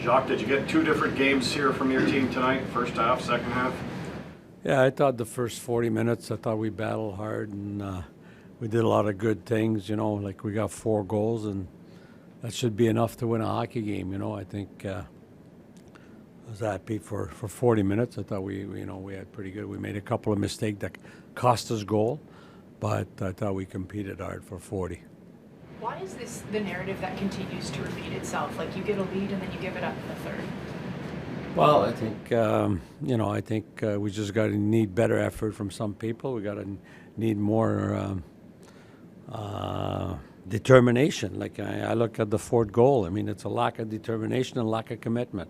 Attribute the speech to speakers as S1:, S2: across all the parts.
S1: Jacques, did you get two different games here from your team tonight? First half, second half?
S2: Yeah, I thought the first 40 minutes, I thought we battled hard and we did a lot of good things, like we got 4 goals and that should be enough to win a hockey game, I think I was happy for 40 minutes. I thought we had pretty good. We made a couple of mistakes that cost us goal, but I thought we competed hard for 40.
S3: Why is this the narrative that continues to repeat itself? Like you get a lead and then you give it up in the third?
S2: Well, I think, we just got to need better effort from some people. We got to need more determination. Like I look at the 4th goal. I mean, it's a lack of determination and lack of commitment.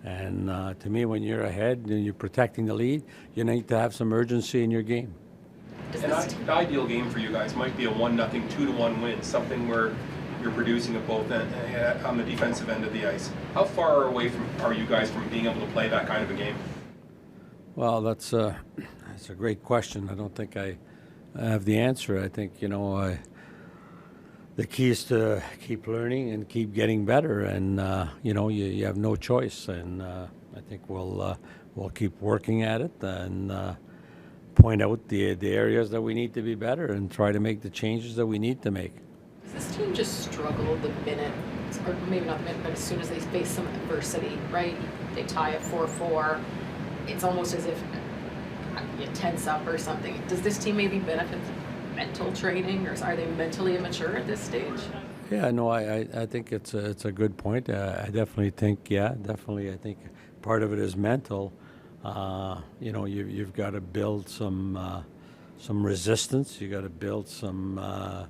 S2: And to me, when you're ahead and you're protecting the lead, you need to have some urgency in your game.
S4: The ideal game for you guys might be a 1-0, 2-1 win, something where you're producing at both on the defensive end of the ice. How far away are you guys from being able to play that kind of a game?
S2: Well, that's a great question. I don't think I have the answer. I think, the key is to keep learning and keep getting better, and you have no choice. And I think we'll keep working at it and point out the areas that we need to be better and try to make the changes that we need to make.
S5: Does this team just struggle the minute, or maybe not the minute, but as soon as they face some adversity, right? They tie at 4-4. It's almost as if you tense up or something. Does this team maybe benefit from mental training, or are they mentally immature at this stage?
S2: Yeah, no, I think it's a good point. I definitely think, I think part of it is mental. You've got to build some resistance. You got to build some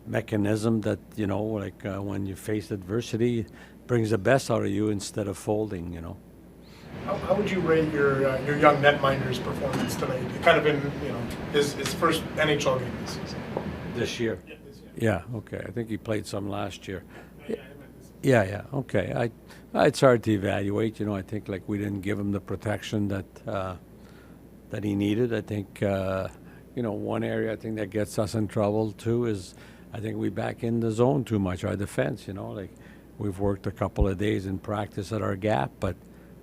S2: mechanism that when you face adversity, brings the best out of you instead of folding.
S6: How would you rate your young netminder's performance tonight? Kind of in his first NHL game this season.
S2: This year.
S6: Yeah, this year.
S2: Yeah. Okay. I think he played some last year. Yeah. Okay. It's hard to evaluate. I think we didn't give him the protection that he needed. I think one area I think that gets us in trouble too is I think we back in the zone too much. Our defense. We've worked a couple of days in practice at our gap, but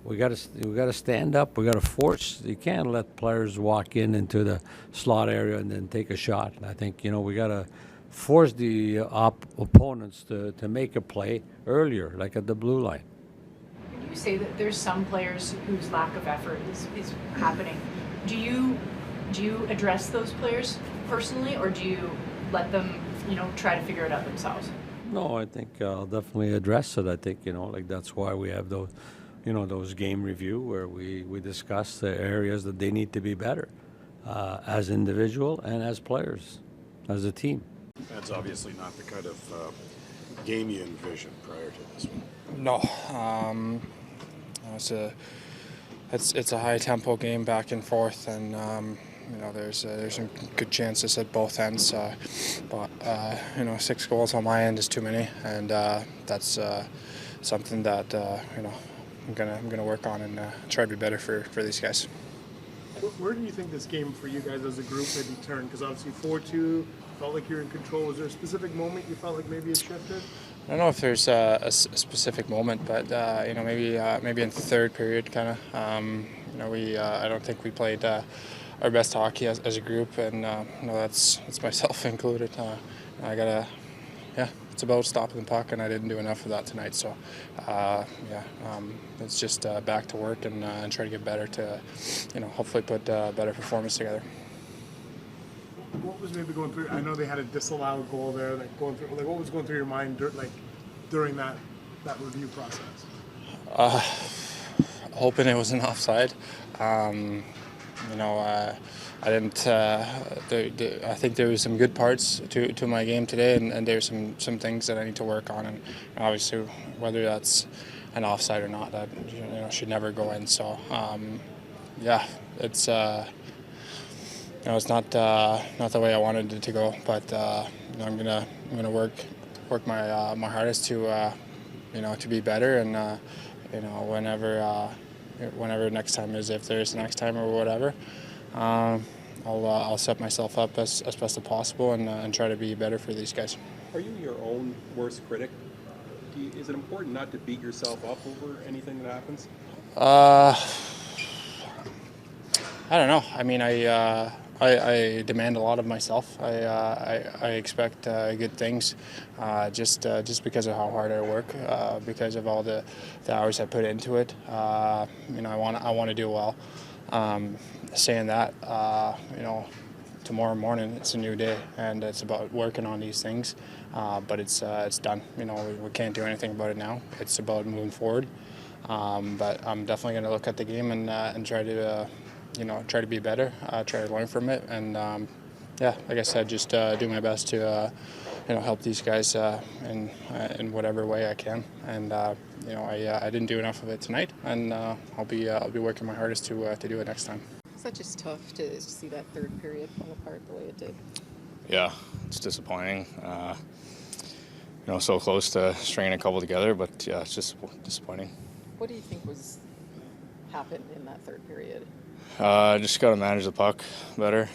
S2: we got to stand up. We got to force. You can't let players walk into the slot area and then take a shot. And I think we got to force the opponents to make a play earlier, like at the blue line.
S3: When you say that there's some players whose lack of effort is happening, do you address those players personally, or do you let them try to figure it out themselves?
S2: No, I think I'll definitely address it. I think that's why we have those game review where we discuss the areas that they need to be better as individual and as players, as a team.
S7: That's obviously not the kind of game you envisioned prior to this one.
S8: No, it's a high tempo game back and forth, and there's some good chances at both ends. But 6 goals on my end is too many, and that's something that I'm gonna work on and try to be better for these guys.
S6: Where do you think this game for you guys as a group maybe turned? Because obviously 4-2, felt like you're in control. Was there a specific moment you felt like maybe it shifted?
S8: I don't know if there's a specific moment, but maybe in the third period, kind of. I don't think we played our best hockey as a group, and that's myself included. It's about stopping the puck, and I didn't do enough of that tonight. So, it's just back to work and try to get better to, hopefully put better performance together.
S6: What was maybe going through? I know they had a disallowed goal there. What was going through your mind during that review process?
S8: Hoping it was an offside. I didn't. I think there was some good parts to my game today, and there's some things that I need to work on. And obviously, whether that's an offside or not, that should never go in. So, it's it's not the way I wanted it to go. But I'm gonna work my hardest to to be better, and whenever next time is, if there's next time or whatever. I'll set myself up as best as possible and try to be better for these guys.
S4: Are you your own worst critic? Is it important not to beat yourself up over anything that happens?
S8: I don't know. I mean, I demand a lot of myself. I expect good things, just because of how hard I work, because of all the hours I put into it. I want to do well. Saying that, tomorrow morning it's a new day, and it's about working on these things. But it's done. We can't do anything about it now. It's about moving forward. But I'm definitely going to look at the game and try to. Try to be better, try to learn from it, and like I said, just do my best to, help these guys in whatever way I can. And I didn't do enough of it tonight, and I'll be working my hardest to do it next time.
S5: Is that just tough to see that third period fall apart the way it did?
S9: Yeah, it's disappointing. So close to stringing a couple together, but yeah, it's just disappointing.
S5: What do you think happened in that third period?
S9: Just got to manage the puck better.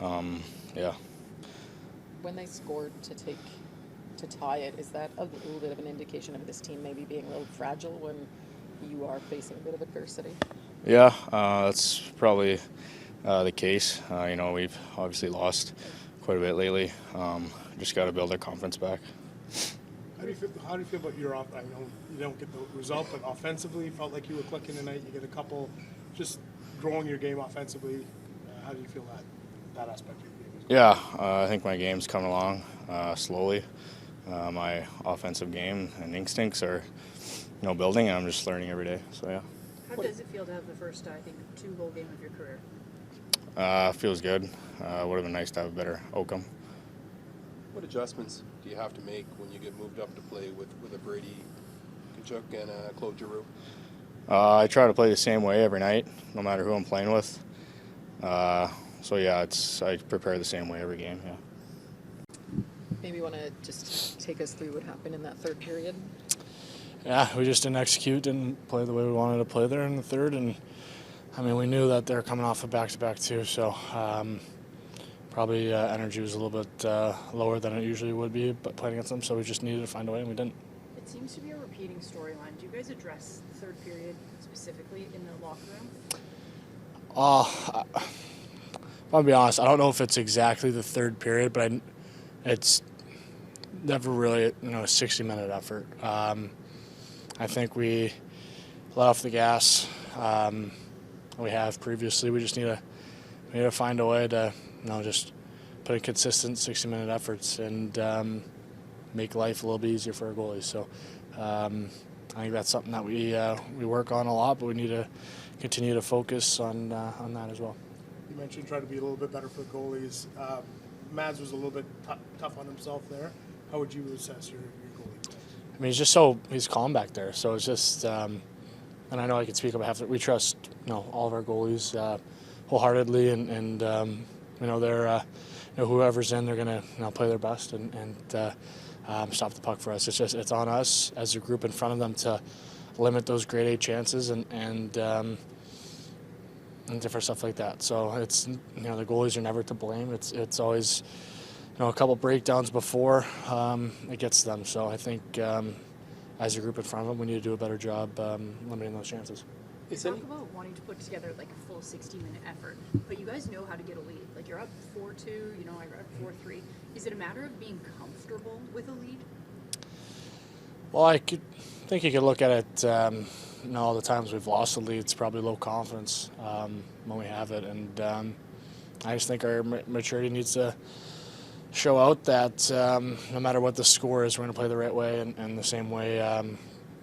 S9: Yeah.
S5: When they scored to tie it, is that a little bit of an indication of this team maybe being a little fragile when you are facing a bit of adversity?
S9: Yeah, that's probably the case. We've obviously lost quite a bit lately. Just got to build our confidence back.
S6: How do you feel about your off? I know you don't get the result, but offensively, you felt like you were clicking tonight. You get a couple, just growing your game offensively. How do you feel that aspect of your game?
S9: Yeah, I think my game's coming along slowly. My offensive game and instincts are, building, and I'm just learning every day. So yeah.
S3: How does it feel to have the first, 2-goal game of your career?
S9: Feels good. Would have been nice to have a better outcome.
S4: What adjustments do you have to make when you get moved up to play with a Brady Tkachuk and a Claude Giroux?
S9: I try to play the same way every night, no matter who I'm playing with. So yeah, I prepare the same way every game. Yeah.
S5: Maybe you want to just take us through what happened in that third period?
S8: Yeah, we just didn't execute, didn't play the way we wanted to play there in the third, and we knew that they're coming off a back-to-back too, so probably energy was a little bit lower than it usually would be, but playing against them, so we just needed to find a way, and we didn't.
S3: It seems to be a repeating storyline. Do you guys address the third period specifically in the locker room?
S8: I'll be honest, I don't know if it's exactly the third period, but it's never really, a 60-minute effort. I think we let off the gas. We have previously. We just need to find a way to, just put in consistent 60-minute efforts and make life a little bit easier for our goalies. So I think that's something that we work on a lot, but we need to continue to focus on that as well.
S6: You mentioned try to be a little bit better for the goalies. Mads was a little bit tough on himself there. How would you assess your goalie?
S8: He's calm back there. So it's just, and I know I can speak on behalf of, we trust, all of our goalies wholeheartedly, and they're, whoever's in, they're going to play their best and stop the puck for us. It's on us as a group in front of them to limit those grade A chances and different stuff like that. So it's, the goalies are never to blame. It's always, a couple breakdowns before it gets to them. So I think as a group in front of them, we need to do a better job limiting those chances.
S3: You talk about wanting to put together like a full 60-minute effort, but you guys know how to get a lead. Like you're up 4-2, you're up 4-3. Is it a matter of being comfortable with a lead?
S8: Well, I think you could look at it, all the times we've lost the lead, it's probably low confidence when we have it. And I just think our maturity needs to show out that no matter what the score is, we're going to play the right way and the same way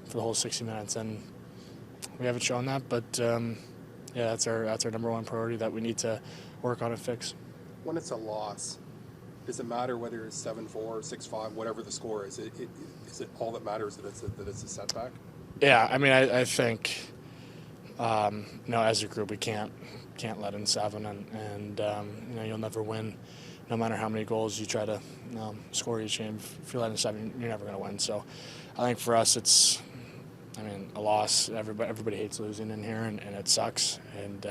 S8: for the whole 60 minutes. And we haven't shown that, but that's our number one priority that we need to work on and fix.
S4: When it's a loss, does it matter whether it's 7-4, 6-5, whatever the score is? Is it all that matters that it's a setback?
S8: Yeah, I think as a group we can't let in 7, and you'll never win. No matter how many goals you try to score each game, if you're letting 7, you're never going to win. So I think for us it's, a loss. Everybody hates losing in here, and it sucks. And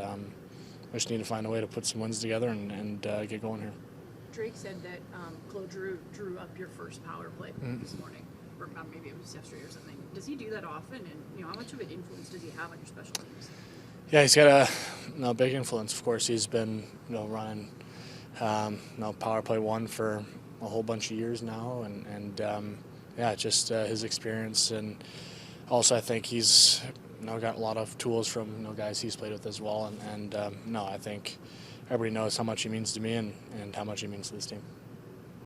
S8: we just need to find a way to put some wins together and get going here.
S3: Drake said that Claude drew up your first power play this morning.
S10: or maybe it was yesterday or something. Does he do that often? And how much of an influence does he have on your special teams?
S8: Yeah, he's got a big influence. Of course, he's been running power play 1 for a whole bunch of years now, and just his experience, and also I think he's got a lot of tools from guys he's played with as well, and I think everybody knows how much he means to me and how much he means to this team.